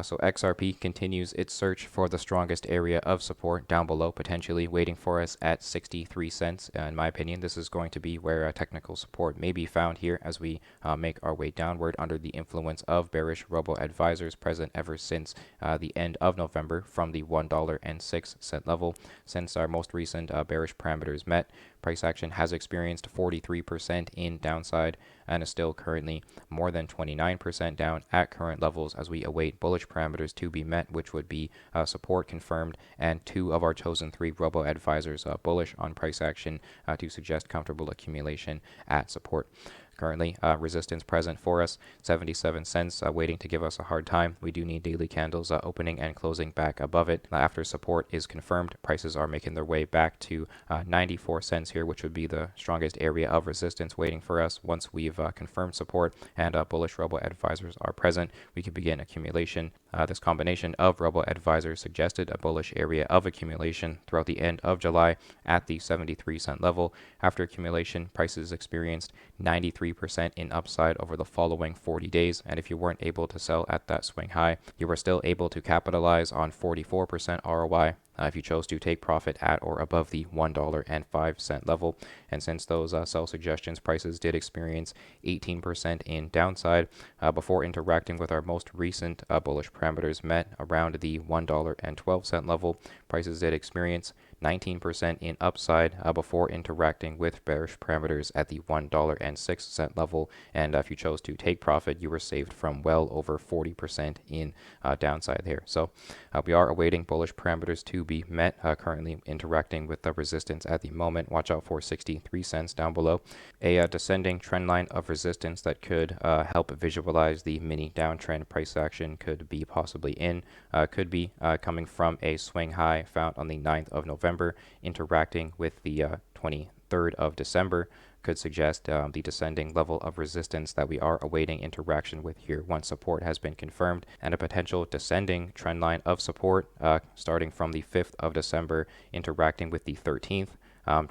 So XRP continues its search for the strongest area of support down below, potentially waiting for us at 63 cents. In my opinion, this is going to be where technical support may be found here as we make our way downward under the influence of bearish Robo advisors present ever since the end of November from the $1.06 level. Since our most recent bearish parameters met, price action has experienced 43% in downside and is still currently more than 29% down at current levels as we await bullish parameters to be met, which would be support confirmed and 2 of our chosen 3 robo advisors bullish on price action to suggest comfortable accumulation at support. Currently, resistance present for us, 77 cents, waiting to give us a hard time. We do need daily candles opening and closing back above it. After support is confirmed, prices are making their way back to 94 cents here, which would be the strongest area of resistance waiting for us. Once we've confirmed support and bullish robo advisors are present, we can begin accumulation. This combination of robo advisors suggested a bullish area of accumulation throughout the end of July at the 73 cent level. After accumulation, prices experienced 93% in upside over the following 40 days, and if you weren't able to sell at that swing high, you were still able to capitalize on 44% ROI if you chose to take profit at or above the $1.05 level. And since those sell suggestions, prices did experience 18% in downside before interacting with our most recent bullish parameters met around the $1.12 level. Prices did experience 19% in upside before interacting with bearish parameters at the $1.06 level. And if you chose to take profit, you were saved from well over 40% in downside here. So we are awaiting bullish parameters to be met, currently interacting with the resistance at the moment. Watch out for 63 cents down below. A descending trend line of resistance that could help visualize the mini downtrend price action could be possibly could be coming from a swing high found on the 9th of November, interacting with the 23rd of December. Could suggest the descending level of resistance that we are awaiting interaction with here once support has been confirmed, and a potential descending trend line of support starting from the 5th of December interacting with the 13th.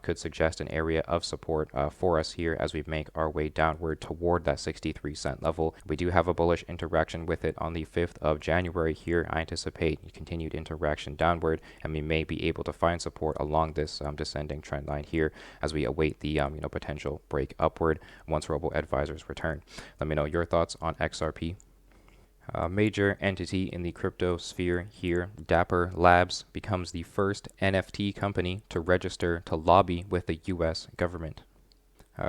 Could suggest an area of support for us here as we make our way downward toward that 63 cent level. We do have a bullish interaction with it on the 5th of January here. I anticipate continued interaction downward, and we may be able to find support along this descending trend line here as we await the potential break upward once robo advisors return. Let me know your thoughts on XRP. A major entity in the crypto sphere here, Dapper Labs, becomes the first NFT company to register to lobby with the U.S. government.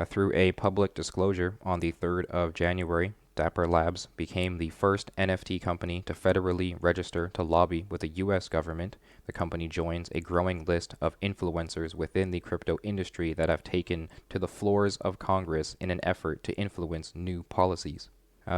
Through a public disclosure on the 3rd of January, Dapper Labs became the first NFT company to federally register to lobby with the U.S. government. The company joins a growing list of influencers within the crypto industry that have taken to the floors of Congress in an effort to influence new policies.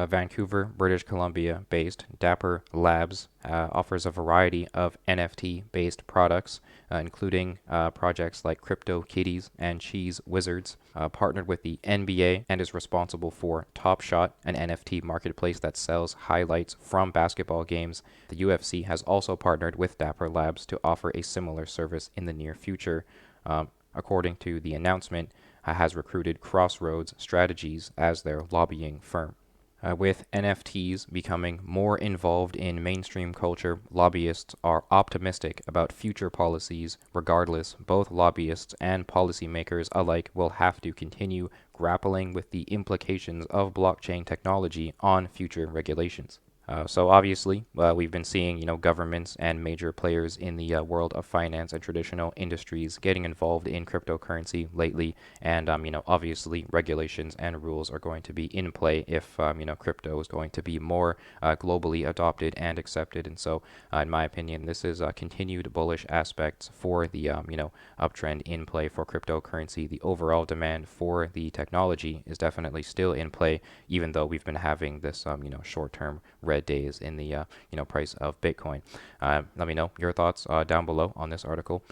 Vancouver, British Columbia-based Dapper Labs offers a variety of NFT-based products, including projects like Crypto Kitties and Cheese Wizards, partnered with the NBA and is responsible for Top Shot, an NFT marketplace that sells highlights from basketball games. The UFC has also partnered with Dapper Labs to offer a similar service in the near future. According to the announcement, has recruited Crossroads Strategies as their lobbying firm. With NFTs becoming more involved in mainstream culture, lobbyists are optimistic about future policies. Regardless, both lobbyists and policymakers alike will have to continue grappling with the implications of blockchain technology on future regulations. So obviously, we've been seeing, governments and major players in the world of finance and traditional industries getting involved in cryptocurrency lately. And, obviously regulations and rules are going to be in play if, crypto is going to be more globally adopted and accepted. And so, in my opinion, this is continued bullish aspects for the, uptrend in play for cryptocurrency. The overall demand for the technology is definitely still in play, even though we've been having this, short-term red days in the price of Bitcoin. Let me know your thoughts down below on this article.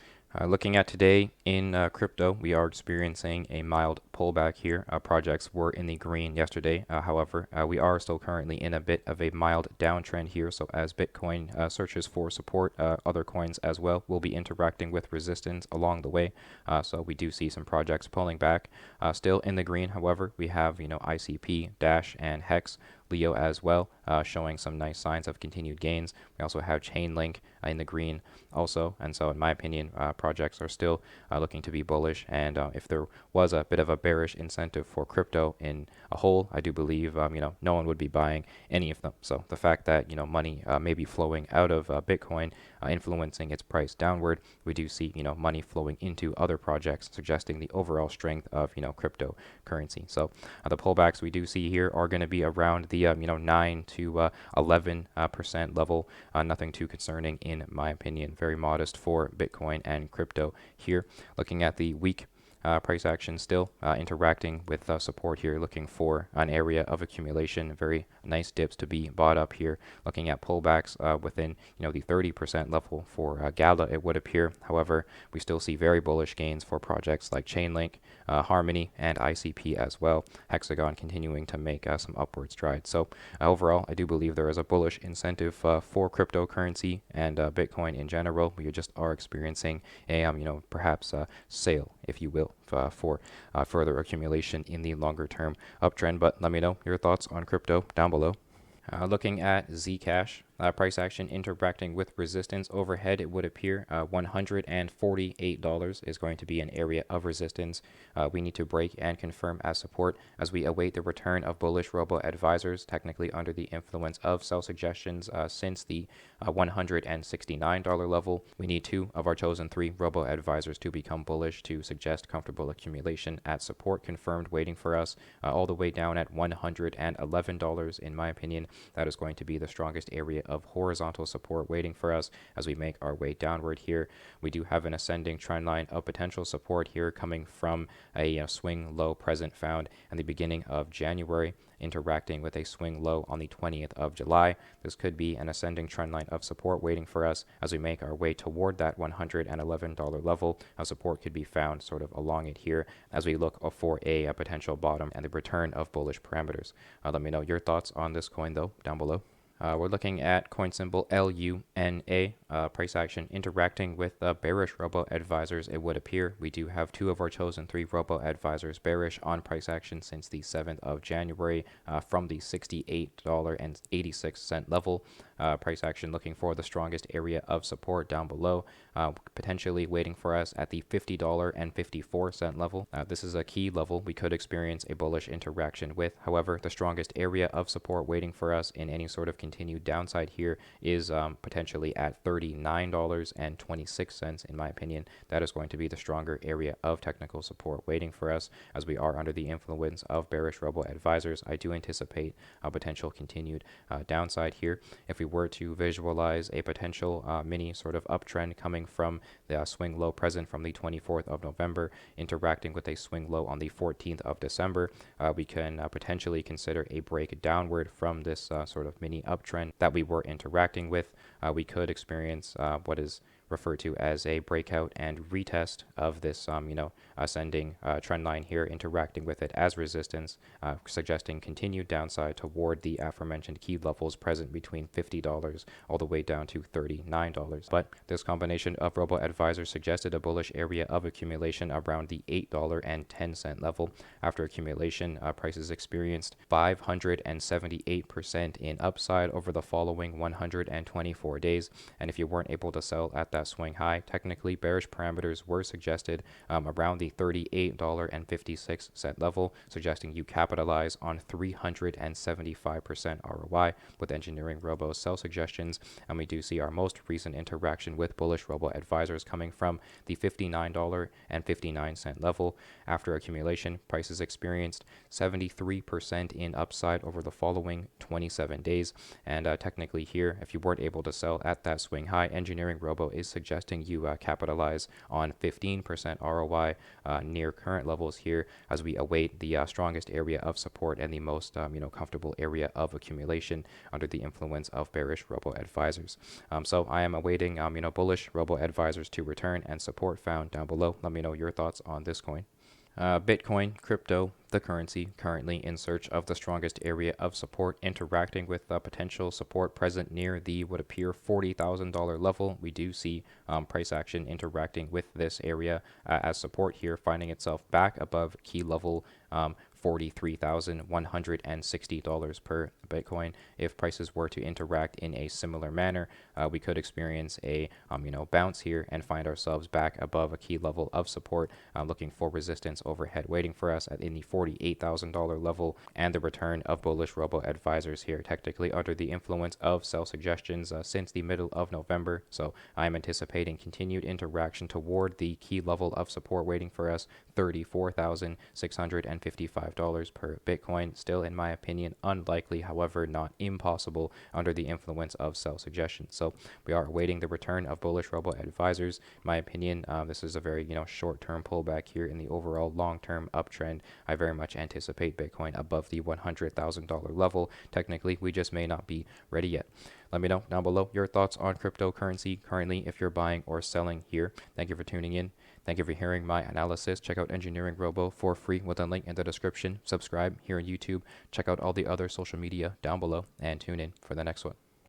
Looking at today in crypto, we are experiencing a mild pullback here. Projects were in the green yesterday. However, we are still currently in a bit of a mild downtrend here. So as Bitcoin searches for support, other coins as well will be interacting with resistance along the way. So we do see some projects pulling back. Still in the green, however, we have ICP, Dash, and Hex Leo as well, showing some nice signs of continued gains. We also have Chainlink in the green also, and so in my opinion, projects are still looking to be bullish. And if there was a bit of a bearish incentive for crypto in a whole, I do believe no one would be buying any of them. So the fact that money may be flowing out of Bitcoin, influencing its price downward, we do see money flowing into other projects, suggesting the overall strength of cryptocurrency. So the pullbacks we do see here are going to be around the 9 to 11% level. Nothing too concerning in my opinion. Very modest for Bitcoin and crypto here. Looking at the week price action, still interacting with support here, looking for an area of accumulation. Very nice dips to be bought up here. Looking at pullbacks within the 30% level for Gala, it would appear. However, we still see very bullish gains for projects like Chainlink, Harmony, and ICP as well. Hexagon continuing to make some upward strides. So overall, I do believe there is a bullish incentive for cryptocurrency and Bitcoin in general. We just are experiencing a perhaps sale, if you will, for further accumulation in the longer term uptrend. But let me know your thoughts on crypto down below. Looking at Zcash, price action interacting with resistance overhead, it would appear $148 is going to be an area of resistance we need to break and confirm as support as we await the return of bullish robo advisors, technically under the influence of sell suggestions since the $169 level. We need 2 of our chosen 3 robo advisors to become bullish to suggest comfortable accumulation at support confirmed, waiting for us all the way down at $111 in my opinion. That is going to be the strongest area of horizontal support waiting for us as we make our way downward here. We do have an ascending trend line of potential support here coming from a swing low present found in the beginning of January, interacting with a swing low on the 20th of July. This could be an ascending trend line of support waiting for us as we make our way toward that $111 level. Support could be found sort of along it here as we look for a potential bottom and the return of bullish parameters. Let me know your thoughts on this coin though down below. We're looking at coin symbol LUNA, price action interacting with bearish robo advisors. It would appear we do have 2 of our chosen 3 robo advisors bearish on price action since the 7th of January from the $68.86 level. Price action looking for the strongest area of support down below, potentially waiting for us at the $50.54 level. This is a key level we could experience a bullish interaction with. However, the strongest area of support waiting for us in any sort of continued downside here is potentially at $39.26 in my opinion. That is going to be the stronger area of technical support waiting for us as we are under the influence of bearish robo advisors. I do anticipate a potential continued downside here. If we were to visualize a potential mini sort of uptrend coming from the swing low present from the 24th of November interacting with a swing low on the 14th of December, we can potentially consider a break downward from this sort of mini uptrend that we were interacting with. We could experience what is referred to as a breakout and retest of this ascending trend line here, interacting with it as resistance, suggesting continued downside toward the aforementioned key levels present between $50 all the way down to $39. But this combination of robo advisors suggested a bullish area of accumulation around the $8.10 level. After accumulation, prices experienced 578% in upside over the following 124 days. And if you weren't able to sell at that swing high, technically bearish parameters were suggested around the $38.56 level, suggesting you capitalize on 375% ROI with EngineeringRobo sell suggestions. And we do see our most recent interaction with bullish robo advisors coming from the $59.59 level. After accumulation, prices experienced 73% in upside over the following 27 days. And technically here, if you weren't able to sell at that swing high, EngineeringRobo is suggesting you capitalize on 15% ROI near current levels here as we await the strongest area of support and the most comfortable area of accumulation under the influence of bearish robo advisors. So I am awaiting bullish robo advisors to return and support found down below. Let me know your thoughts on this coin. Bitcoin, crypto, the currency currently in search of the strongest area of support, interacting with potential support present near the would appear $40,000 level. We do see price action interacting with this area as support here, finding itself back above key level $43,160 per Bitcoin. If prices were to interact in a similar manner, we could experience a bounce here and find ourselves back above a key level of support, looking for resistance overhead waiting for us in the $48,000 level, and the return of bullish robo advisors here, technically under the influence of sell suggestions since the middle of November. So I'm anticipating continued interaction toward the key level of support waiting for us, $34,655 per Bitcoin. Still, in my opinion, unlikely, however, not impossible under the influence of sell suggestions. So we are awaiting the return of bullish robo advisors. In my opinion, this is a very short-term pullback here in the overall long-term uptrend. I very much anticipate Bitcoin above the $100,000 level. Technically, we just may not be ready yet. Let me know down below your thoughts on cryptocurrency currently, if you're buying or selling here. Thank you for tuning in. Thank you for hearing my analysis. Check out EngineeringRobo for free with a link in the description. Subscribe here on YouTube. Check out all the other social media down below and tune in for the next one.